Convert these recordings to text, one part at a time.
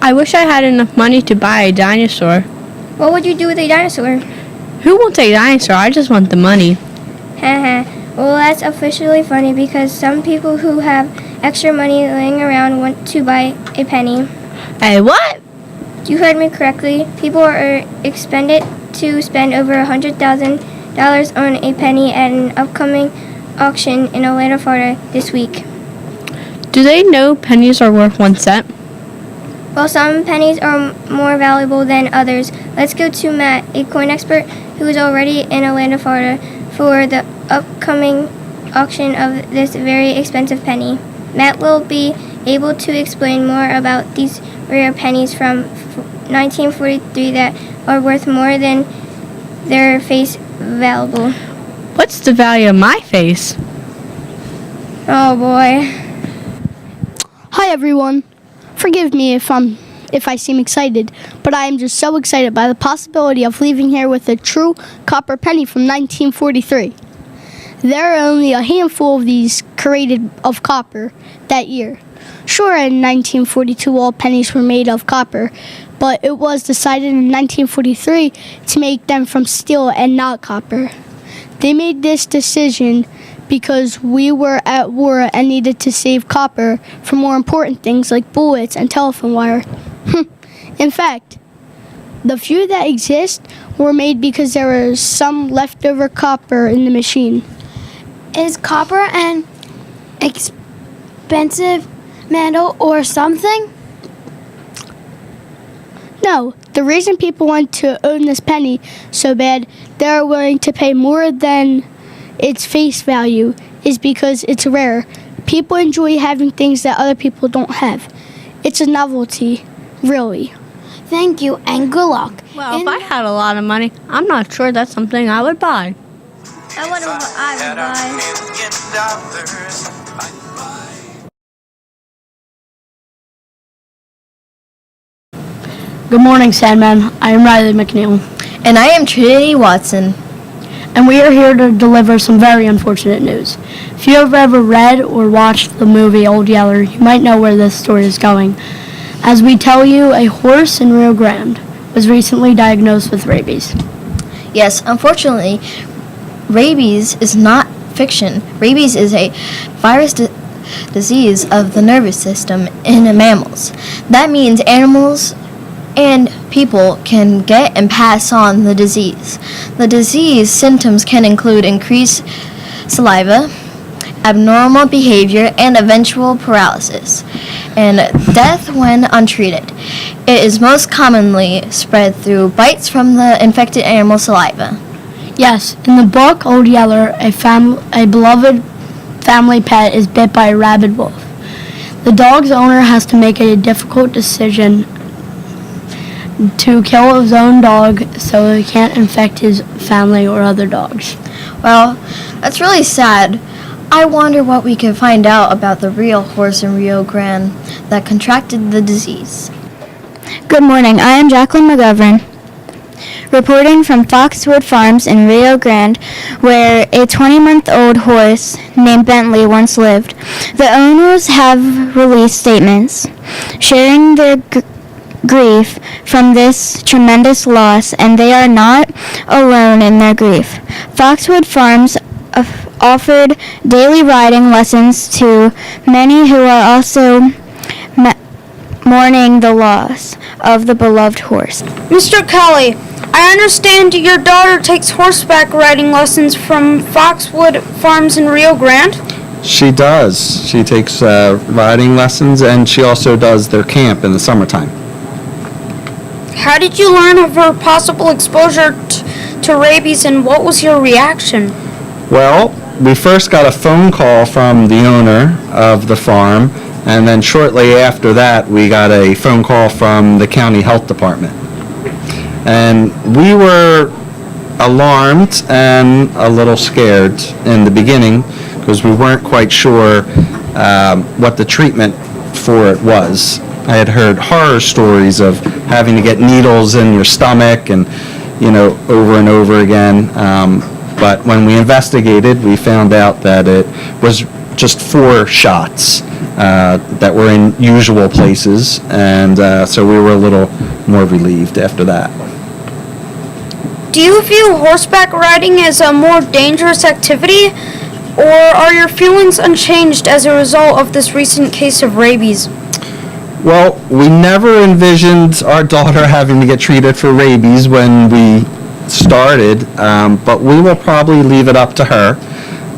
I wish I had enough money to buy a dinosaur. What would you do with a dinosaur? Who wants a dinosaur? I just want the money. Haha. Well, that's officially funny because some people who have extra money laying around want to buy a penny. Hey, what? You heard me correctly. People are expected to spend over $100,000 on a penny at an upcoming auction in Orlando, Florida this week. Do they know pennies are worth 1 cent? Well, some pennies are more valuable than others. Let's go to Matt, a coin expert who is already in Orlando, Florida, for the upcoming auction of this very expensive penny. Matt will be able to explain more about these rare pennies from 1943 that are worth more than their face value. What's the value of my face? Oh boy. Hi everyone. Forgive me if I seem excited, but I am just so excited by the possibility of leaving here with a true copper penny from 1943. There are only a handful of these created of copper that year. Sure, in 1942 all pennies were made of copper, but it was decided in 1943 to make them from steel and not copper. They made this decision because we were at war and needed to save copper for more important things like bullets and telephone wire. In fact, the few that exist were made because there was some leftover copper in the machine. Is copper an expensive metal or something? No, the reason people want to own this penny so bad they're willing to pay more than its face value is because it's rare. People enjoy having things that other people don't have. It's a novelty, really. Thank you and good luck. Well, if I had a lot of money, I'm not sure that's something I would buy. I wonder what I would buy. Good morning, Sandman. I am Riley McNeil. And I am Trinity Watson. And we are here to deliver some very unfortunate news. If you have ever read or watched the movie Old Yeller, you might know where this story is going. As we tell you, a horse in Rio Grande was recently diagnosed with rabies. Yes, unfortunately, rabies is not fiction. Rabies is a virus disease of the nervous system in mammals. That means animals and people can get and pass on the disease. The disease symptoms can include increased saliva, abnormal behavior, and eventual paralysis, and death when untreated. It is most commonly spread through bites from the infected animal saliva. Yes, in the book Old Yeller, a beloved family pet is bit by a rabid wolf. The dog's owner has to make a difficult decision to kill his own dog so he can't infect his family or other dogs. Well, that's really sad. I wonder what we can find out about the real horse in Rio Grande that contracted the disease. Good morning. I am Jacqueline McGovern, reporting from Foxwood Farms in Rio Grande, where a 20-month-old horse named Bentley once lived. The owners have released statements sharing their grief from this tremendous loss, and they are not alone in their grief. Foxwood Farms offered daily riding lessons to many who are also mourning the loss of the beloved horse. Mr. Kelly, I understand your daughter takes horseback riding lessons from Foxwood Farms in Rio Grande? She does. She takes riding lessons, and she also does their camp in the summertime. How did you learn of her possible exposure to rabies, and what was your reaction? Well, we first got a phone call from the owner of the farm, and then shortly after that, we got a phone call from the county health department. And we were alarmed and a little scared in the beginning because we weren't quite sure what the treatment for it was. I had heard horror stories of having to get needles in your stomach and, over and over again. But when we investigated, we found out that it was just 4 shots that were in usual places, and so we were a little more relieved after that. Do you view horseback riding as a more dangerous activity, or are your feelings unchanged as a result of this recent case of rabies? Well, we never envisioned our daughter having to get treated for rabies when we started, but we will probably leave it up to her.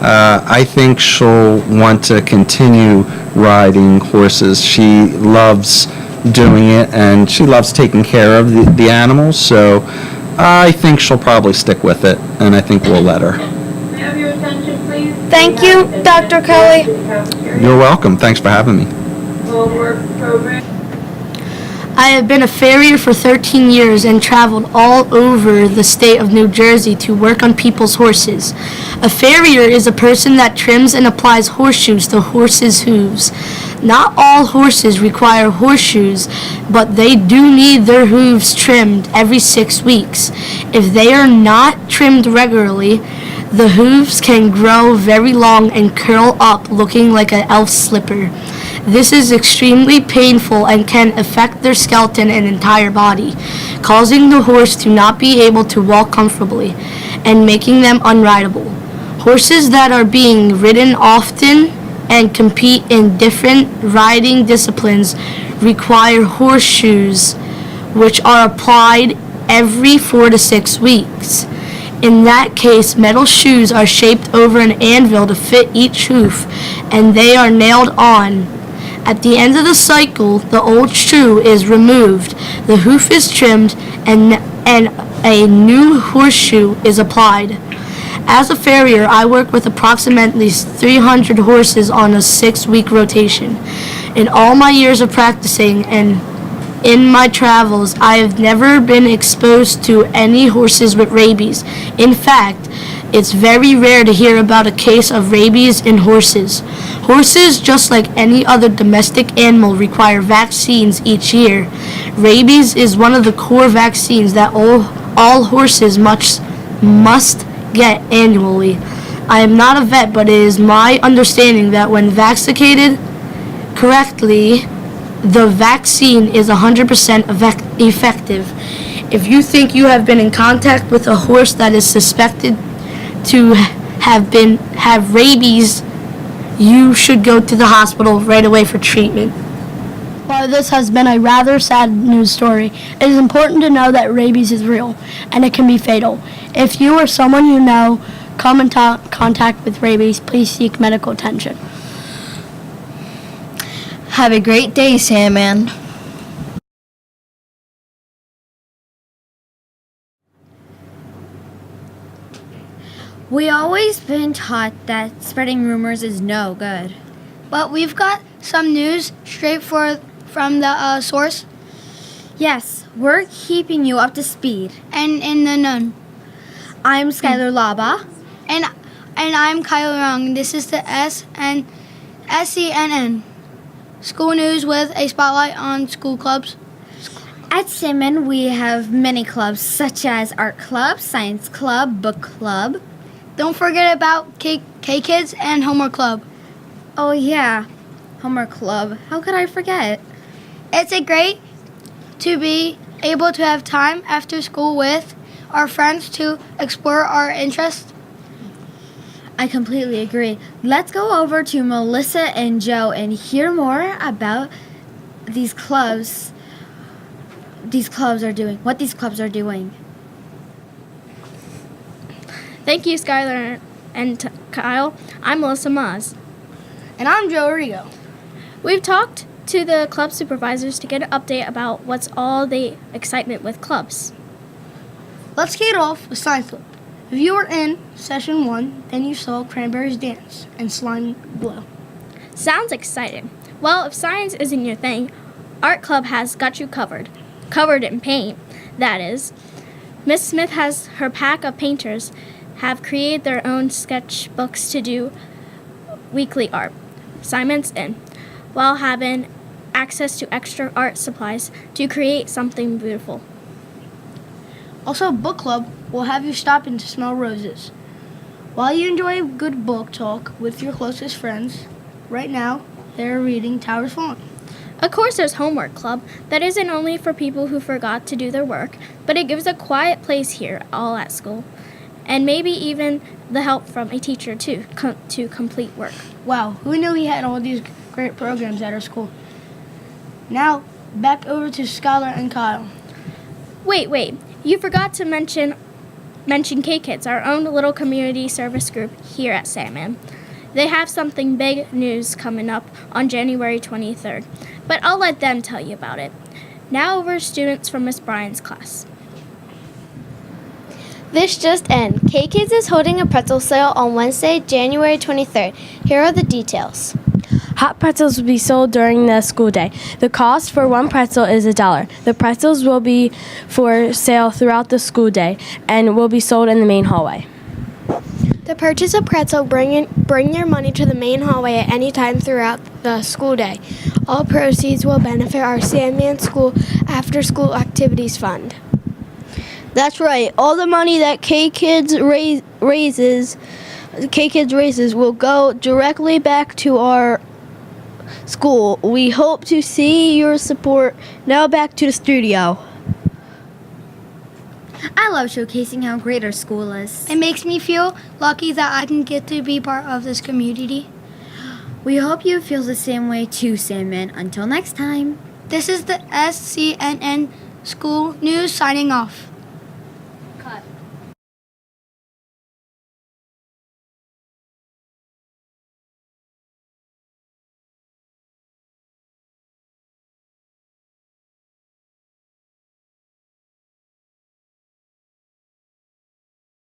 I think she'll want to continue riding horses. She loves doing it, and she loves taking care of the animals, so I think she'll probably stick with it, and I think we'll let her. Have your attention, please. Thank you, Dr. Kelly. You're welcome. Thanks for having me. Homework program. I have been a farrier for 13 years and traveled all over the state of New Jersey to work on people's horses. A farrier is a person that trims and applies horseshoes to horses' hooves. Not all horses require horseshoes, but they do need their hooves trimmed every 6 weeks. If they are not trimmed regularly, the hooves can grow very long and curl up looking like an elf slipper. This is extremely painful and can affect their skeleton and entire body, causing the horse to not be able to walk comfortably and making them unrideable. Horses that are being ridden often and compete in different riding disciplines require horseshoes, which are applied every 4 to 6 weeks. In that case, metal shoes are shaped over an anvil to fit each hoof, and they are nailed on. At the end of the cycle, the old shoe is removed, the hoof is trimmed, and a new horseshoe is applied. As a farrier, I work with approximately 300 horses on a 6-week rotation. In all my years of practicing and in my travels, I have never been exposed to any horses with rabies. In fact, it's very rare to hear about a case of rabies in horses. Horses, just like any other domestic animal, require vaccines each year. Rabies is one of the core vaccines that all horses must get annually. I am not a vet, but it is my understanding that when vaccinated correctly, the vaccine is 100% effective. If you think you have been in contact with a horse that is suspected to have rabies, you should go to the hospital right away for treatment. While this has been a rather sad news story, it is important to know that rabies is real and it can be fatal. If you or someone you know come in contact with rabies, please seek medical attention. Have a great day, Sandman. We always been taught that spreading rumors is no good. But we've got some news straight from the source. Yes, we're keeping you up to speed. And in the nun. I'm Skylar Laba. And I'm Kyle Young. This is the SCNN. School news with a spotlight on school clubs. At SCNN, we have many clubs such as art club, science club, book club. Don't forget about K-Kids and Homework Club. Oh yeah, Homework Club. How could I forget? It's great to be able to have time after school with our friends to explore our interests. I completely agree. Let's go over to Melissa and Joe and hear more about these clubs. What these clubs are doing. Thank you, Skylar and Kyle. I'm Melissa Maz. And I'm Joe Rigo. We've talked to the club supervisors to get an update about what's all the excitement with clubs. Let's kick it off with Science Club. If you were in session 1, then you saw cranberries dance and slime blow. Sounds exciting. Well, if science isn't your thing, Art Club has got you covered. Covered in paint, that is. Miss Smith has her pack of painters have created their own sketchbooks to do weekly art. Simon's in, while having access to extra art supplies to create something beautiful. Also, Book Club will have you stop in to smell roses. While you enjoy good book talk with your closest friends, right now they're reading Towers Farm. Of course, there's Homework Club. That isn't only for people who forgot to do their work, but it gives a quiet place here, all at school. And maybe even the help from a teacher, too, to complete work. Wow, who knew we had all these great programs at our school? Now, back over to Skylar and Kyle. Wait. You forgot to mention K-Kids, our own little community service group here at Sandman. They have something big news coming up on January 23rd, but I'll let them tell you about it. Now over to students from Miss Bryan's class. This just in. K-Kids is holding a pretzel sale on Wednesday, January 23rd. Here are the details. Hot pretzels will be sold during the school day. The cost for one pretzel is $1. The pretzels will be for sale throughout the school day and will be sold in the main hallway. To purchase a pretzel, bring your money to the main hallway at any time throughout the school day. All proceeds will benefit our Sandman School After School Activities Fund. That's right. All the money that K-Kids raises will go directly back to our school. We hope to see your support. Now back to the studio. I love showcasing how great our school is. It makes me feel lucky that I can get to be part of this community. We hope you feel the same way too, Sandman. Until next time. This is the SCNN School News signing off.